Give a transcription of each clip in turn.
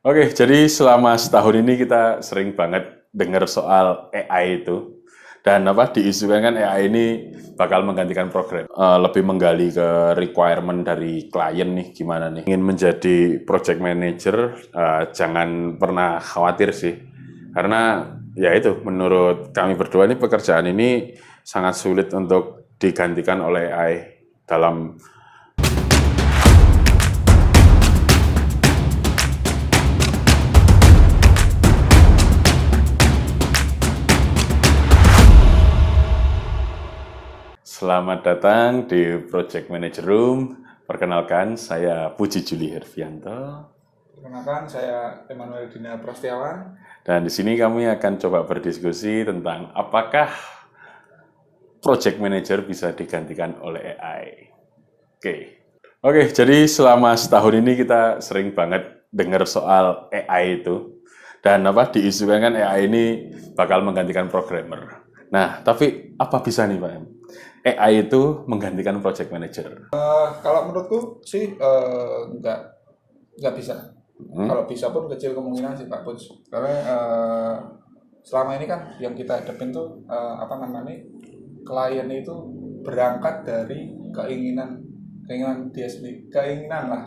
Oke, jadi selama setahun ini kita sering banget dengar soal AI itu. Dan diisukan kan AI ini bakal menggantikan program. Lebih menggali ke requirement dari klien nih, gimana nih. Ingin menjadi project manager, jangan pernah khawatir sih. Karena ya itu, menurut kami berdua ini pekerjaan ini sangat sulit untuk digantikan oleh AI dalam. Selamat datang di Project Manager Room. Perkenalkan, saya Puji Juli Hervianto. Perkenalkan, saya Emmanuel Dina Prastiawan. Dan di sini kami akan coba berdiskusi tentang apakah Project Manager bisa digantikan oleh AI. Oke, jadi selama setahun ini kita sering banget dengar soal AI itu. Dan diisukan kan AI ini bakal menggantikan programmer. Nah, tapi apa bisa nih Pak M? AI itu menggantikan project manager. Kalau menurutku sih nggak bisa. Kalau bisa pun kecil kemungkinan sih Pak Puj. Karena selama ini kan yang kita hadapin tuh klien itu berangkat dari keinginan dia sendiri, keinginan lah.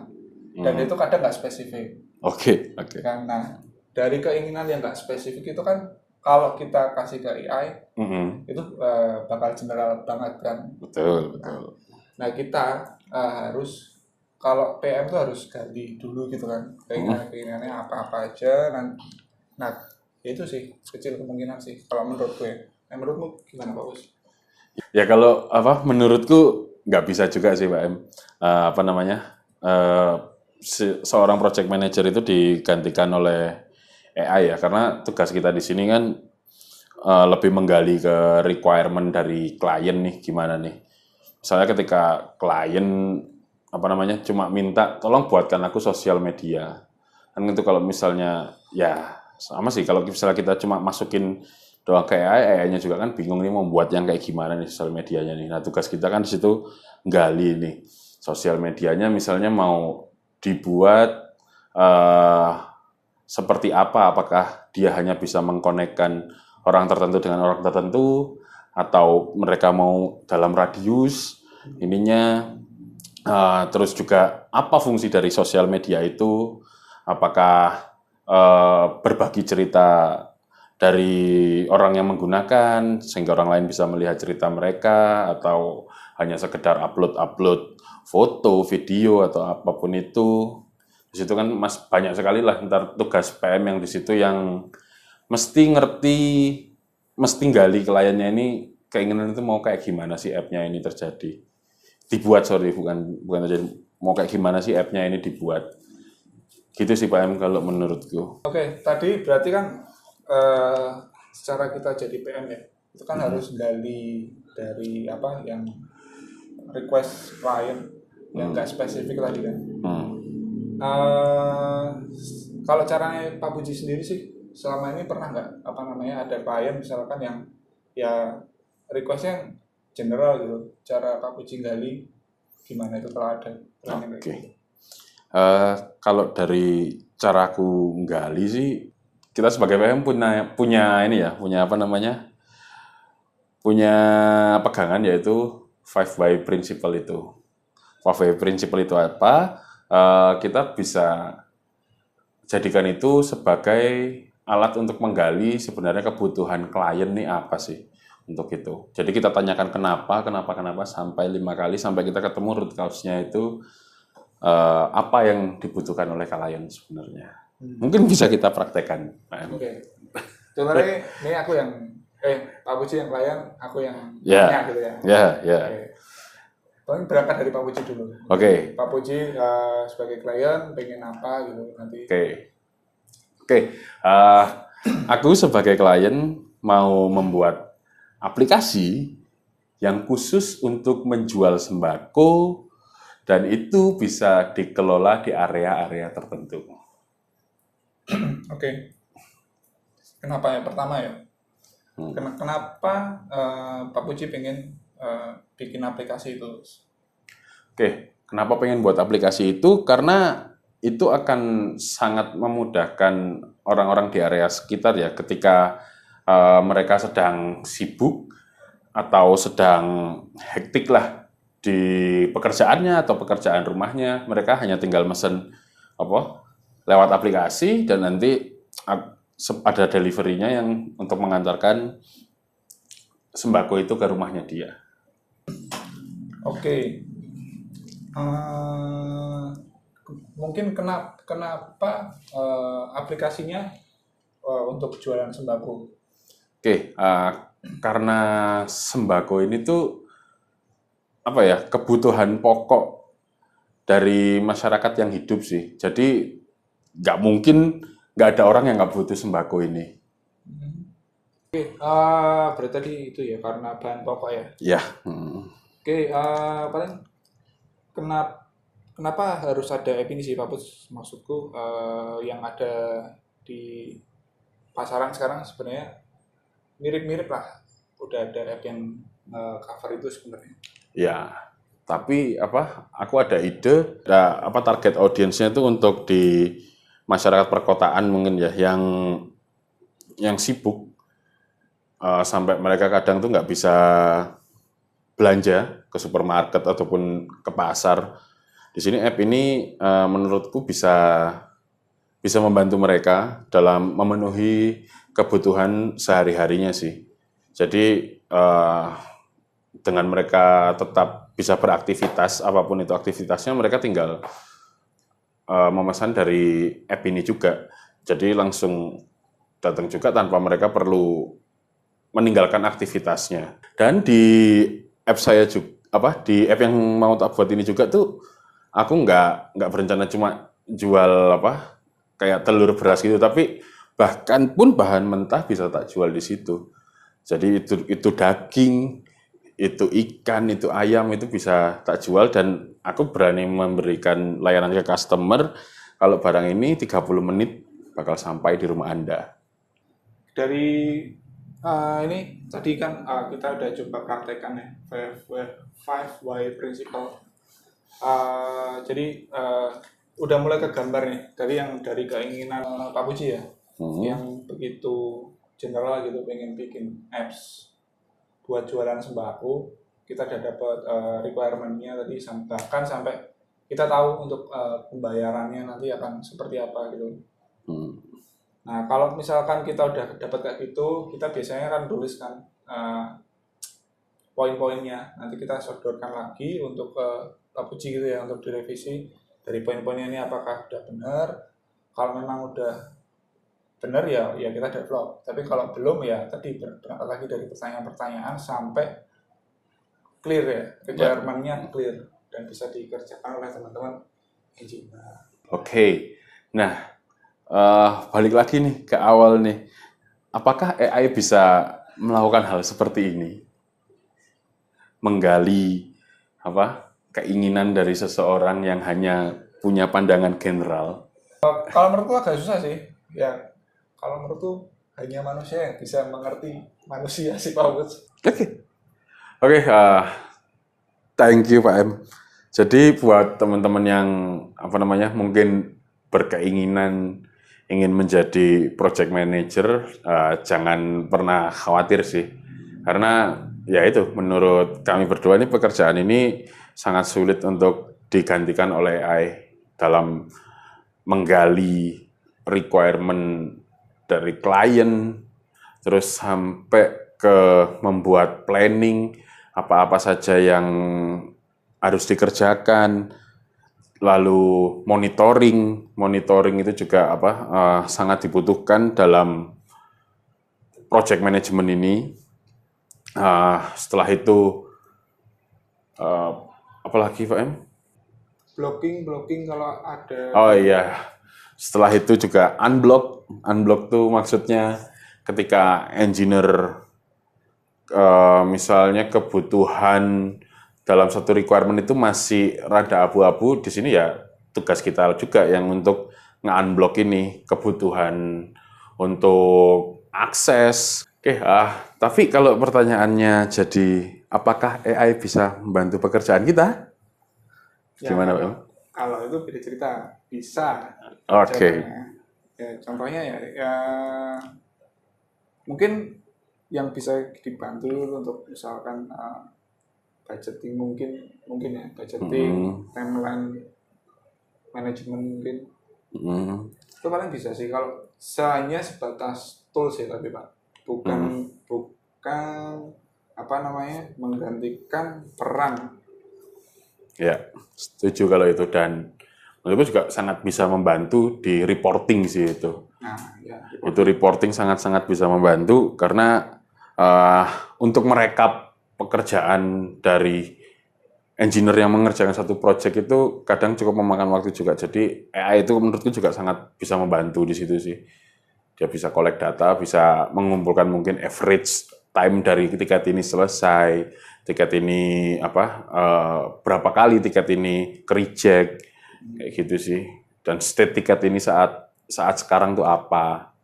Dan itu kadang nggak spesifik. Oke. Karena dari keinginan yang nggak spesifik itu kan kalau kita kasih ke AI itu bakal general banget kan. Betul. Nah kita harus kalau PM tuh harus gali dulu gitu kan keinginannya apa aja. Nah itu sih kecil kemungkinan sih kalau menurut gue. Menurutmu gimana Pak Us? Ya kalau menurutku nggak bisa juga sih Pak M. Seorang project manager itu digantikan oleh AI ya, karena tugas kita di sini kan lebih menggali ke requirement dari klien nih, gimana nih. Misalnya ketika klien cuma minta tolong buatkan aku sosial media. Kan itu kalau misalnya ya sama sih, kalau misalnya kita cuma masukin doang ke AI, AI-nya juga kan bingung nih mau buat yang kayak gimana nih sosial medianya nih. Nah, tugas kita kan di situ gali nih sosial medianya, misalnya mau dibuat seperti apa, apakah dia hanya bisa mengkonekkan orang tertentu dengan orang tertentu, atau mereka mau dalam radius ininya. Terus juga apa fungsi dari sosial media itu, apakah berbagi cerita dari orang yang menggunakan sehingga orang lain bisa melihat cerita mereka, atau hanya sekedar upload foto, video atau apapun itu. Di situ kan banyak sekali lah ntar tugas PM yang di situ yang mesti gali kliennya ini keinginan itu mau kayak gimana sih app-nya ini dibuat, bukan terjadi, mau kayak gimana sih app-nya ini dibuat. Gitu sih Pak M kalau menurutku. Oke, tadi berarti kan secara kita jadi PM ya, itu kan harus gali dari apa yang request klien yang nggak spesifik tadi kan. Kalau caranya Pak Puji sendiri sih selama ini pernah nggak ada klien misalkan yang ya requestnya general gitu, cara Pak Puji gali gimana itu kalau ada? Oke. Kalau dari caraku nggali sih, kita sebagai PM punya pegangan, yaitu 5 why principle itu. 5 why principle itu apa? Kita bisa jadikan itu sebagai alat untuk menggali sebenarnya kebutuhan klien nih apa sih untuk itu. Jadi kita tanyakan kenapa sampai 5 kali sampai kita ketemu root cause-nya itu apa yang dibutuhkan oleh klien sebenarnya. Mungkin bisa kita praktekkan. Oke. Sebenarnya ini aku yang Pak Puji yang klien, aku yang tanya gitu ya. Ya. Paling berangkat dari Pak Puji dulu. Oke. Pak Puji sebagai klien pengen apa gitu nanti. Oke. Aku sebagai klien mau membuat aplikasi yang khusus untuk menjual sembako, dan itu bisa dikelola di area-area tertentu. Oke. Kenapa ya? Pertama ya. Kenapa Pak Puji pengen bikin aplikasi itu? Oke, kenapa pengen buat aplikasi itu? Karena itu akan sangat memudahkan orang-orang di area sekitar ya ketika mereka sedang sibuk atau sedang hektik lah di pekerjaannya atau pekerjaan rumahnya, mereka hanya tinggal mesen apa lewat aplikasi dan nanti ada deliverynya yang untuk mengantarkan sembako itu ke rumahnya dia. Oke. Mungkin kenapa aplikasinya untuk jualan sembako? Oke, karena sembako ini tuh apa ya, kebutuhan pokok dari masyarakat yang hidup sih. Jadi nggak mungkin nggak ada orang yang nggak butuh sembako ini. Oke, berarti tadi itu ya karena bahan pokok ya. Ya. Oke, paling kenapa harus ada app ini sih Pak Pus? Maksudku yang ada di pasaran sekarang sebenarnya mirip-mirip lah. Udah ada app yang cover itu sebenarnya. Ya, tapi aku ada ide, target audiensnya itu untuk di masyarakat perkotaan mungkin ya, yang sibuk sampai mereka kadang tuh nggak bisa belanja ke supermarket ataupun ke pasar. Di sini app ini menurutku bisa membantu mereka dalam memenuhi kebutuhan sehari-harinya sih. Jadi dengan mereka tetap bisa beraktivitas, apapun itu aktivitasnya, mereka tinggal memesan dari app ini juga. Jadi langsung datang juga tanpa mereka perlu meninggalkan aktivitasnya. Dan di app saya juga, di app yang mau tak buat ini juga tuh, aku nggak berencana cuma jual kayak telur beras gitu, tapi bahkan pun bahan mentah bisa tak jual di situ. Jadi itu daging, itu ikan, itu ayam, itu bisa tak jual dan aku berani memberikan layanan ke customer kalau barang ini 30 menit bakal sampai di rumah Anda. Dari ini tadi kan kita udah coba praktekkan ya 5 why principle. Jadi udah mulai kegambar nih dari keinginan Pak Puji ya, yang begitu general gitu, pengen bikin apps buat jualan sembako. Kita udah dapat requirement-nya tadi, bahkan sampai kita tahu untuk pembayarannya nanti akan seperti apa gitu. Nah, kalau misalkan kita udah dapat kayak gitu, kita biasanya kan tulis kan poin-poinnya. Nanti kita sodorkan lagi untuk Pak Puji gitu ya, untuk direvisi dari poin-poinnya ini apakah udah benar. Kalau memang udah benar ya kita develop. Tapi kalau belum ya tadi berangkat lagi dari pertanyaan-pertanyaan sampai clear ya, requirement-nya clear dan bisa dikerjakan oleh teman-teman engineer. Oke. Nah, balik lagi nih ke awal nih. Apakah AI bisa melakukan hal seperti ini? Menggali keinginan dari seseorang yang hanya punya pandangan general. Kalau menurutku agak susah sih. Ya, kalau menurutku hanya manusia yang bisa mengerti manusia sih Pak Bud. Oke, thank you Pak M. Jadi buat teman-teman yang mungkin berkeinginan ingin menjadi project manager, jangan pernah khawatir sih. Karena ya itu, menurut kami berdua ini pekerjaan ini sangat sulit untuk digantikan oleh AI dalam menggali requirement dari klien, terus sampai ke membuat planning apa-apa saja yang harus dikerjakan, lalu monitoring itu juga sangat dibutuhkan dalam project management ini. Setelah itu apalagi Pak M? Blocking kalau ada. Oh iya, setelah itu juga unblock tuh maksudnya ketika engineer misalnya kebutuhan dalam satu requirement itu masih rada abu-abu, di sini ya tugas kita juga yang untuk nge-unblock ini kebutuhan untuk akses. Oke, tapi kalau pertanyaannya jadi apakah AI bisa membantu pekerjaan kita? Gimana, Pak? Kalau itu beda cerita, bisa. Oke. Contohnya ya mungkin yang bisa dibantu untuk misalkan budgeting mungkin ya budgeting, timeline manajemen mungkin itu paling bisa sih kalau hanya sebatas tools ya tapi Pak bukan apa namanya menggantikan peran. Ya, setuju kalau itu, dan menurutku juga sangat bisa membantu di reporting sih itu. Nah, ya, Itu reporting sangat-sangat bisa membantu karena untuk merekap pekerjaan dari engineer yang mengerjakan satu project itu kadang cukup memakan waktu juga. Jadi AI itu menurutku juga sangat bisa membantu di situ sih. Dia bisa collect data, bisa mengumpulkan mungkin average time dari tiket ini selesai, tiket ini berapa kali tiket ini ke-reject, kayak gitu sih. Dan state tiket ini saat sekarang tuh apa.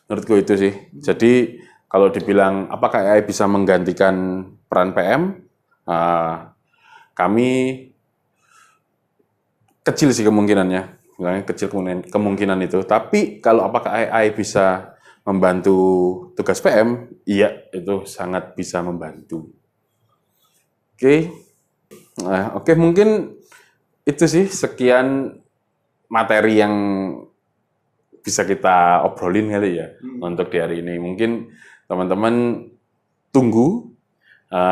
Menurutku itu sih. Jadi kalau dibilang apakah AI bisa menggantikan peran PM, kami kecil sih kemungkinannya, kecil kemungkinan itu. Tapi kalau apakah AI bisa membantu tugas PM, iya itu sangat bisa membantu. Oke, oke mungkin itu sih sekian materi yang bisa kita obrolin kali ya untuk di hari ini. Mungkin teman-teman tunggu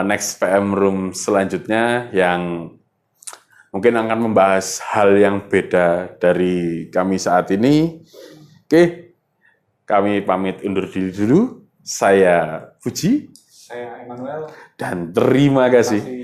next PM Room selanjutnya yang mungkin akan membahas hal yang beda dari kami saat ini. Oke, kami pamit undur diri dulu. Saya Puji. Saya Emmanuel. Dan terima kasih.